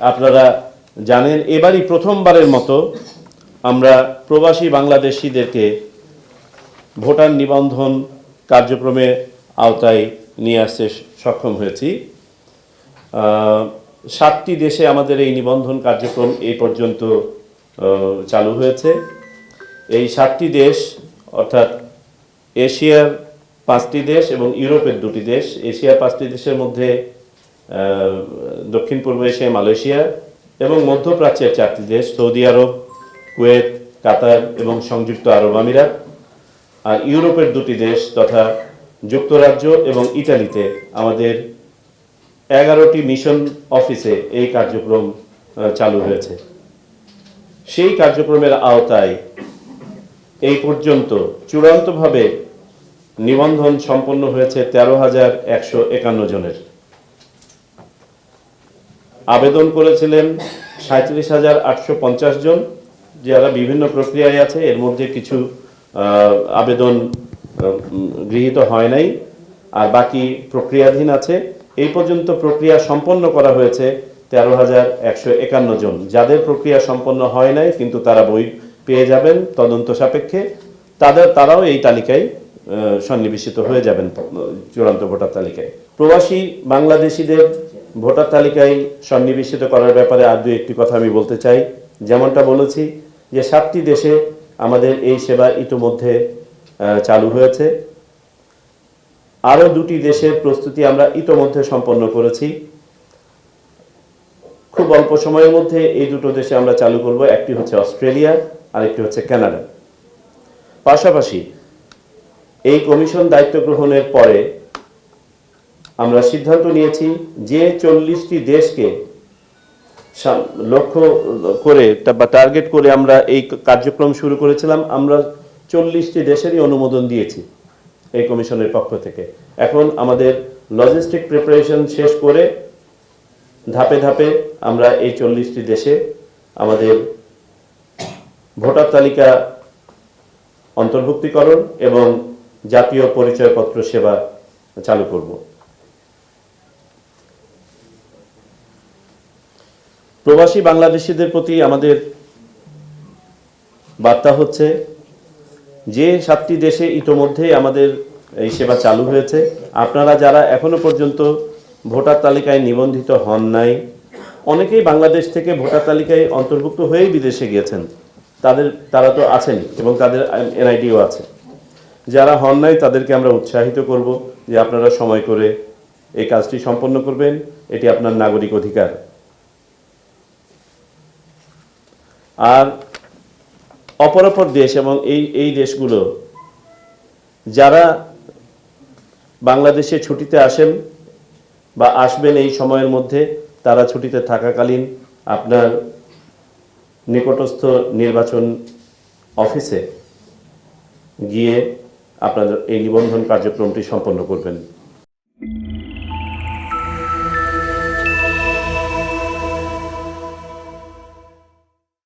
আপনারা জানেন এবারই প্রথমবারের মতো আমরা প্রবাসী বাংলাদেশিদেরকে ভোটার নিবন্ধন কার্যক্রমে আওতায় নিয়ে আসতে সক্ষম হয়েছি। 7টি দেশে আমাদের এই নিবন্ধন কার্যক্রম এই পর্যন্ত চালু হয়েছে। এই 7টি দেশ অর্থাৎ এশিয়ার 5টি দেশ এবং ইউরোপের 2টি দেশ। এশিয়ার 5টি দেশের মধ্যে দক্ষিণ পূর্ব এশিয়া, মালয়েশিয়া এবং মধ্যপ্রাচ্যের 4টি দেশ, সৌদি আরব, কুয়েত, কাতার এবং সংযুক্ত আরব আমিরাত। আর ইউরোপের 2টি দেশ তথা যুক্তরাজ্য এবং ইটালিতে আমাদের 11টি মিশন অফিসে এই কার্যক্রম চালু হয়েছে। সেই কার্যক্রমের আওতায় এই পর্যন্ত চূড়ান্তভাবে নিবন্ধন সম্পন্ন হয়েছে 13,151 জনের। আবেদন করেছিলেন 37,850 জন, যারা বিভিন্ন প্রক্রিয়ায় আছে। এর মধ্যে কিছু আবেদন গৃহীত হয় নাই, আর বাকি প্রক্রিয়াধীন আছে। এই পর্যন্ত প্রক্রিয়া সম্পন্ন করা হয়েছে 13,151 জন। যাদের প্রক্রিয়া সম্পন্ন হয় নাই কিন্তু তারা বই পেয়ে যাবেন তদন্ত সাপেক্ষে, তারাও এই তালিকায় সন্নিবেশিত হয়ে যাবেন চূড়ান্ত ভোটার তালিকায়। প্রবাসী বাংলাদেশিদের ভোটার তালিকায় সন্নিবেশিত করার ব্যাপারে আর দুই একটি কথা আমি বলতে চাই। যেমনটা বলেছি যে 7টি দেশে আমাদের এই সেবা ইতিমধ্যে চালু হয়েছে। আরও 2টি দেশের প্রস্তুতি আমরা ইতিমধ্যে সম্পন্ন করেছি। খুব অল্প সময়ের মধ্যে এই 2টো দেশে আমরা চালু করব। একটি হচ্ছে অস্ট্রেলিয়া আর একটি হচ্ছে কানাডা। পাশাপাশি এই কমিশন দায়িত্ব গ্রহণের পরে আমরা সিদ্ধান্ত নিয়েছি যে 40টি দেশকে লক্ষ্য করে বা টার্গেট করে আমরা এই কার্যক্রম শুরু করেছিলাম, আমরা 40টি দেশেরই অনুমোদন দিয়েছি এই কমিশনের পক্ষ থেকে। এখন আমাদের লজিস্টিক প্রিপারেশন শেষ করে ধাপে ধাপে আমরা এই 40টি দেশে আমাদের ভোটার তালিকা অন্তর্ভুক্তিকরণ এবং জাতীয় পরিচয়পত্র সেবা চালু করব। প্রবাসী বাংলাদেশিদের প্রতি আমাদের বার্তা হচ্ছে যে 7টি দেশে ইতোমধ্যেই আমাদের এই সেবা চালু হয়েছে। আপনারা যারা এখনো পর্যন্ত ভোটার তালিকায় নিবন্ধিত হন নাই, অনেকেই বাংলাদেশ থেকে ভোটার তালিকায় অন্তর্ভুক্ত হয়েই বিদেশে গিয়েছেন, তারা তো আছেনই এবং তাদের এনআইডিও আছে। যারা হন নাই তাদেরকে আমরা উৎসাহিত করব যে আপনারা সময় করে এই কাজটি সম্পন্ন করবেন, এটি আপনার নাগরিক অধিকার। আর অপরাপর দেশ এবং এই দেশগুলো যারা বাংলাদেশে ছুটিতে আসেন বা আসবেন এই সময়ের মধ্যে, তারা ছুটিতে থাকাকালীন আপনার নিকটস্থ নির্বাচন অফিসে গিয়ে আপনাদের এই নিবন্ধন কার্যক্রমটি সম্পন্ন করবেন।